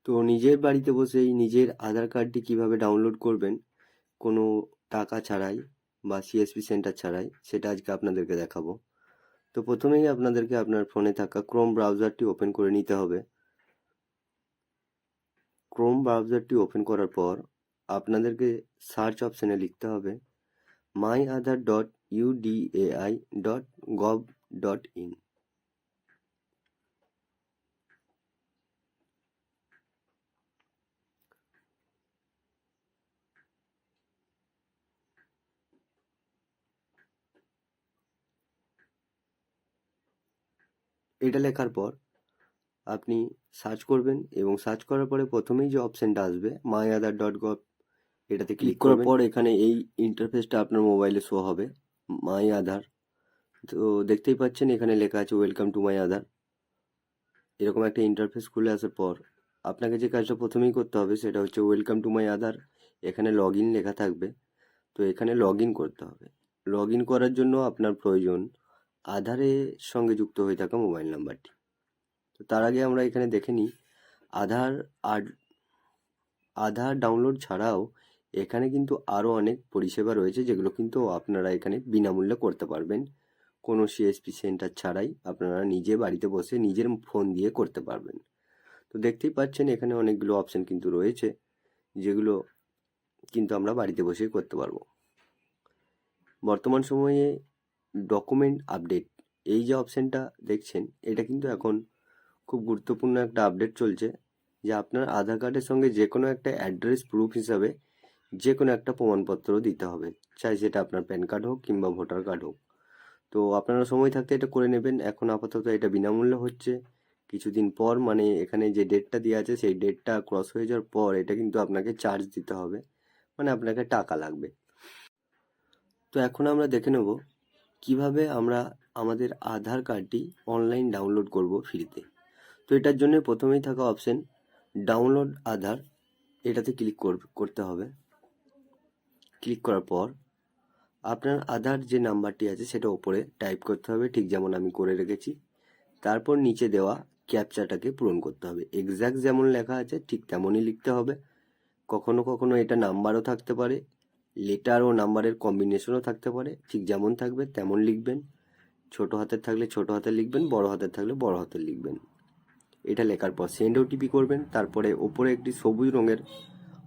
তো নিজের বাড়িতে বসেই নিজের আধার কার্ডটি কিভাবে ডাউনলোড করবেন কোনো টাকা ছাড়াই বা সিএসপি সেন্টার ছাড়াই, সেটা আজকে আপনাদেরকে দেখাবো। তো প্রথমেই আপনাদেরকে আপনার ফোনে থাকা ক্রোম ব্রাউজারটি ওপেন করে নিতে হবে। ক্রোম ব্রাউজারটি ওপেন করার পর আপনাদেরকে সার্চ অপশানে লিখতে হবে myAadhar.udai.gov.in। এটা লেখার পর আপনি সার্চ করবেন এবং সার্চ করার পরে প্রথমেই যে অপশানটা আসবে myAadhar.gov, এটাতে ক্লিক করার পর এখানে এই ইন্টারফেসটা আপনার মোবাইলে শো হবে, মাই আধার। তো দেখতেই পাচ্ছেন এখানে লেখা আছে ওয়েলকাম টু মাই আধার। এরকম একটা ইন্টারফেস খুলে আসার পর আপনাকে যে কাজটা প্রথমেই করতে হবে সেটা হচ্ছে ওয়েলকাম টু মাই আধার, এখানে লগ ইন লেখা থাকবে। তো এখানে লগ ইন করতে হবে। লগ ইন করার জন্য আপনার প্রয়োজন আধারের সঙ্গে যুক্ত হয়ে থাকা মোবাইল নাম্বারটি। তো তার আগে আমরা এখানে দেখে নিই আধার আর আধার ডাউনলোড ছাড়াও এখানে কিন্তু আরও অনেক পরিষেবা রয়েছে, যেগুলো কিন্তু আপনারা এখানে বিনামূল্যে করতে পারবেন কোনো সিএসপি সেন্টার ছাড়াই। আপনারা নিজে বাড়িতে বসে নিজের ফোন দিয়ে করতে পারবেন। তো দেখতেই পাচ্ছেন এখানে অনেকগুলো অপশান কিন্তু রয়েছে, যেগুলো কিন্তু আমরা বাড়িতে বসেই করতে পারবো। বর্তমান সময়ে ডকুমেন্ট আপডেট, এই যে অপশানটা দেখছেন, এটা কিন্তু এখন খুব গুরুত্বপূর্ণ একটা আপডেট চলছে, যে আপনার আধার কার্ডের সঙ্গে যে কোনো একটা অ্যাড্রেস প্রুফ হিসাবে যে কোনো একটা প্রমাণপত্র দিতে হবে, চাই সেটা আপনার প্যান কার্ড হোক কিংবা ভোটার কার্ড হোক। তো আপনারা সময় থাকতে এটা করে নেবেন। এখন আপাতত এটা বিনামূল্যে হচ্ছে। কিছুদিন পর, মানে এখানে যে ডেটটা দেওয়া আছে সেই ডেটটা ক্রস হয়ে যাওয়ার পর এটা কিন্তু আপনাকে চার্জ দিতে হবে, মানে আপনাকে টাকা লাগবে। তো এখন আমরা দেখে নেব কিভাবে আমরা আমাদের আধার কার্ডটি অনলাইন ডাউনলোড করব ফ্রিতে। তো এটার জন্য প্রথমেই থাকা অপশন ডাউনলোড আধার, এটাতে ক্লিক করতে হবে। ক্লিক করার পর আপনার আধার যে নাম্বারটি আছে সেটা ওপরে টাইপ করতে হবে, ঠিক যেমন আমি করে রেখেছি। তারপর নিচে দেওয়া ক্যাপচাটাকে পূরণ করতে হবে, এক্স্যাক্ট যেমন লেখা আছে ঠিক তেমনই লিখতে হবে। কখনো কখনো এটা নাম্বারও থাকতে পারে, লেটার ও নাম্বারের কম্বিনেশনও থাকতে পারে, ঠিক যেমন থাকবে তেমন লিখবেন। ছোট হাতের থাকলে ছোট হাতের লিখবেন, বড় হাতের থাকলে বড় হাতের লিখবেন। এটা লেখার পর সেন্ড ওটিপি করবেন। তারপরে ওপরে একটি সবুজ রঙের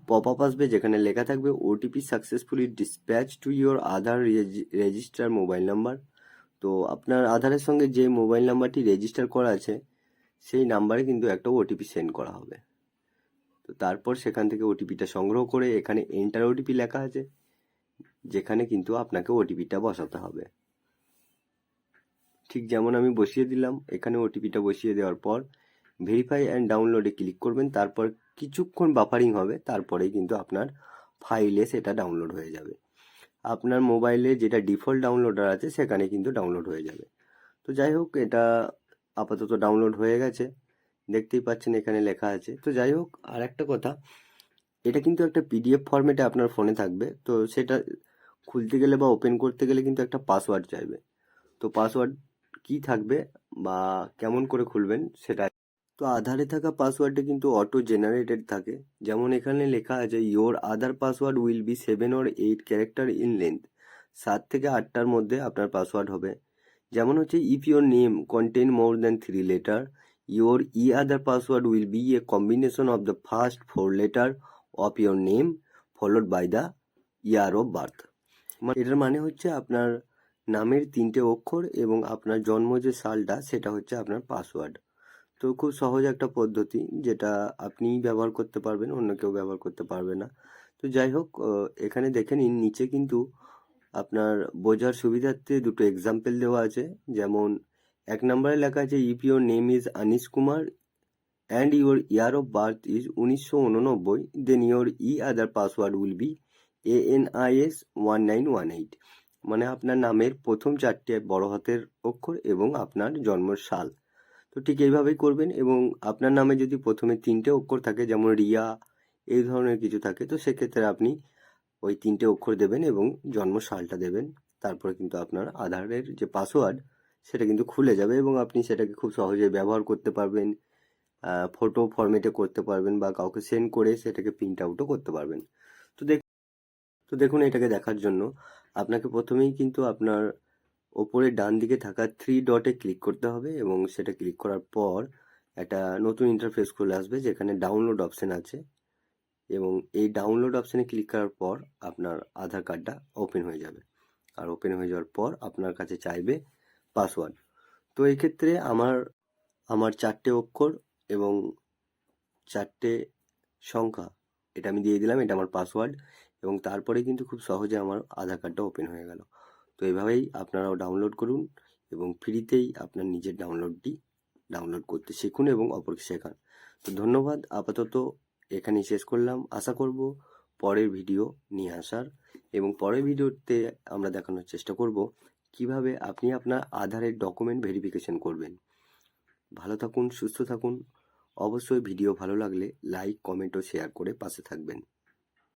পপ আপ আসবে, যেখানে লেখা থাকবে OTP successfully dispatch to your Aadhaar register mobile number. তো আপনার আধারের সঙ্গে যে মোবাইল নাম্বারটি রেজিস্টার করা আছে সেই নাম্বারে কিন্তু একটা ওটিপি সেন্ড করা হবে। তো তারপর সেখান থেকে ওটিপিটা সংগ্রহ করে এখানে এন্টার ওটিপি লেখা আছে, যেখানে কিন্তু আপনাকে ওটিপিটা বসাতে হবে। ঠিক যেমন আমি বসিয়ে দিলাম, এখানে ওটিপিটা বসিয়ে দেওয়ার পর ভেরিফাই অ্যান্ড ডাউনলোডে ক্লিক করবেন। তারপর কিছুক্ষণ বাফারিং হবে, তারপরেই কিন্তু আপনার ফাইলে সেটা ডাউনলোড হয়ে যাবে। আপনার মোবাইলে যেটা ডিফল্ট ডাউনলোডার আছে সেখানে কিন্তু ডাউনলোড হয়ে যাবে। তো যাই হোক, এটা আপাতত ডাউনলোড হয়ে গেছে, দেখতেই পাচ্ছেন এখানে লেখা আছে। তো যাই হোক, আর একটা কথা, এটা কিন্তু একটা পিডিএফ ফরম্যাটে আপনার ফোনে থাকবে। তো সেটা খুলতে গেলে বা ওপেন করতে গেলে কিন্তু একটা পাসওয়ার্ড চাইবে। তো পাসওয়ার্ড কি থাকবে বা কেমন করে খুলবেন সেটা, তো আধারে থাকা পাসওয়ার্ডটা কিন্তু অটো জেনারেটেড থাকে। যেমন এখানে লেখা আছে your Aadhaar password will be 7 or 8 character in length, 7 থেকে 8টার মধ্যে আপনার পাসওয়ার্ড হবে। যেমন হচ্ছে if your name contain more than 3 letter, your e Aadhaar password will be a combination of the first 4 letter of your name followed by the year of birth. এটার মানে হচ্ছে আপনার নামের 3টে অক্ষর এবং আপনার জন্ম যে সালটা সেটা হচ্ছে আপনার পাসওয়ার্ড। তো খুব সহজ একটা পদ্ধতি, যেটা আপনি ব্যবহার করতে পারবেন, অন্য কেউ ব্যবহার করতে পারবে না। তো যাই হোক, এখানে দেখে নিন নিচে কিন্তু আপনার বোঝার সুবিধার্থে দুটো এক্সাম্পল দেওয়া আছে। যেমন 1 নম্বরে লেখা আছে if your name is Anis Kumar and your year of birth is 1989, then your e Aadhaar password will be ANIS 1918। মানে আপনার নামের প্রথম 4টে বড় হাতের অক্ষর এবং আপনার জন্মের সাল। তো ঠিক এইভাবেই করবেন। এবং আপনার নামে যদি প্রথমে 3টে অক্ষর থাকে, যেমন রিয়া এই ধরনের কিছু থাকে, তো সেক্ষেত্রে আপনি ওই 3টে অক্ষর দেবেন এবং জন্ম সালটা দেবেন। তারপরে কিন্তু আপনার আধারের যে পাসওয়ার্ড সেটা কিন্তু খুলে যাবে এবং আপনি সেটাকে খুব সহজেই ব্যবহার করতে পারবেন। ফটো ফরম্যাটে করতে পারবেন বা কাউকে সেন্ড করে সেটাকে প্রিন্ট আউটও করতে পারবেন। তো দেখুন এটাকে দেখার জন্য আপনাকে প্রথমেই কিন্তু আপনার ওপরে ডান দিকে থাকা থ্রি ডটে ক্লিক করতে হবে এবং সেটা ক্লিক করার পর একটা নতুন ইন্টারফেস খুলে আসবে যেখানে ডাউনলোড অপশন আছে এবং এই ডাউনলোড অপশনে ক্লিক করার পর আপনার আধার কার্ডটা ওপেন হয়ে যাবে। আর ওপেন হয়ে যাওয়ার পর আপনার কাছে চাইবে পাসওয়ার্ড। তো এই ক্ষেত্রে আমার 4টে অক্ষর এবং 4টে সংখ্যা এটা আমি দিয়ে দিলাম, এটা আমার পাসওয়ার্ড এবং তারপরে কিন্তু খুব সহজে আমার আধার কার্ডটা ওপেন হয়ে গেল। তো এভাবেই আপনারাও ডাউনলোড করুন এবং ফ্রিতেই আপনার নিজের ডাউনলোড করতে শিখুন এবং অপরকে শেখান। তো ধন্যবাদ, আপাতত এখানেই শেষ করলাম। আশা করব পরের ভিডিও নিয়ে আসার এবং পরের ভিডিওতে আমরা দেখানোর চেষ্টা করব কিভাবে আপনি আপনার আধারের ডকুমেন্ট ভেরিফিকেশন করবেন। ভালো থাকুন, সুস্থ থাকুন। অবশ্যই ভিডিও ভালো লাগলে লাইক, কমেন্ট ও শেয়ার করে পাশে থাকবেন।